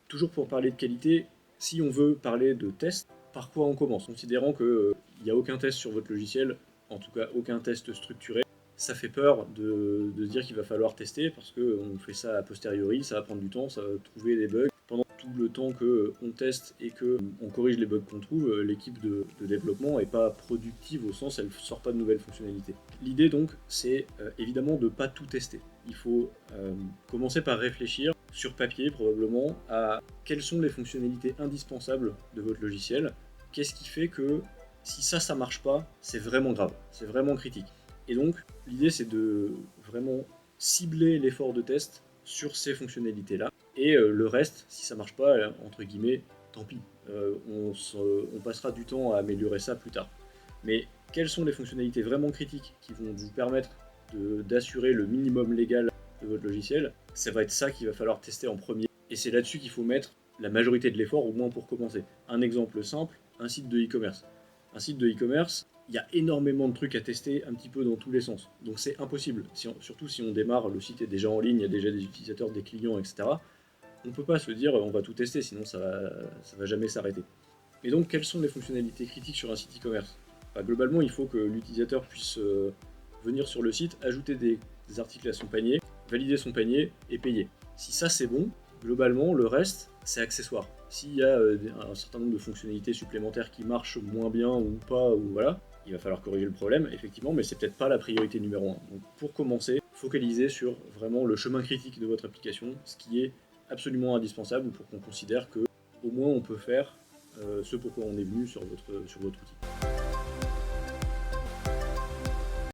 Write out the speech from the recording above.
Toujours pour parler de qualité, si on veut parler de test, par quoi on commence? Considérant qu'il n'y a aucun test sur votre logiciel, en tout cas aucun test structuré, ça fait peur de se dire qu'il va falloir tester parce qu'on fait ça a posteriori, ça va prendre du temps, ça va trouver des bugs. Pendant tout le temps qu'on teste et qu'on corrige les bugs qu'on trouve, l'équipe de développement n'est pas productive au sens elle ne sort pas de nouvelles fonctionnalités. L'idée donc, c'est évidemment de ne pas tout tester. Il faut commencer par réfléchir sur papier probablement à quelles sont les fonctionnalités indispensables de votre logiciel, qu'est-ce qui fait que si ça marche pas, c'est vraiment grave, c'est vraiment critique. Et donc, l'idée, c'est de vraiment cibler l'effort de test sur ces fonctionnalités-là. Et le reste, si ça marche pas, entre guillemets, tant pis. On passera du temps à améliorer ça plus tard. Mais quelles sont les fonctionnalités vraiment critiques qui vont vous permettre d'assurer le minimum légal de votre logiciel? Ça va être ça qu'il va falloir tester en premier. Et c'est là-dessus qu'il faut mettre la majorité de l'effort, au moins pour commencer. Un exemple simple, un site de e-commerce. Un site de e-commerce, il y a énormément de trucs à tester un petit peu dans tous les sens. Donc c'est impossible, surtout si on démarre, le site est déjà en ligne, il y a déjà des utilisateurs, des clients, etc. On ne peut pas se dire on va tout tester, sinon ça va jamais s'arrêter. Et donc quelles sont les fonctionnalités critiques sur un site e-commerce? Globalement, il faut que l'utilisateur puisse venir sur le site, ajouter des articles à son panier, valider son panier et payer. Si ça c'est bon, globalement le reste c'est accessoire. S'il y a un certain nombre de fonctionnalités supplémentaires qui marchent moins bien ou pas, ou voilà, il va falloir corriger le problème, effectivement, mais c'est peut-être pas la priorité numéro 1. Donc pour commencer, focalisez sur vraiment le chemin critique de votre application, ce qui est absolument indispensable pour qu'on considère que au moins on peut faire ce pourquoi on est venu sur votre outil.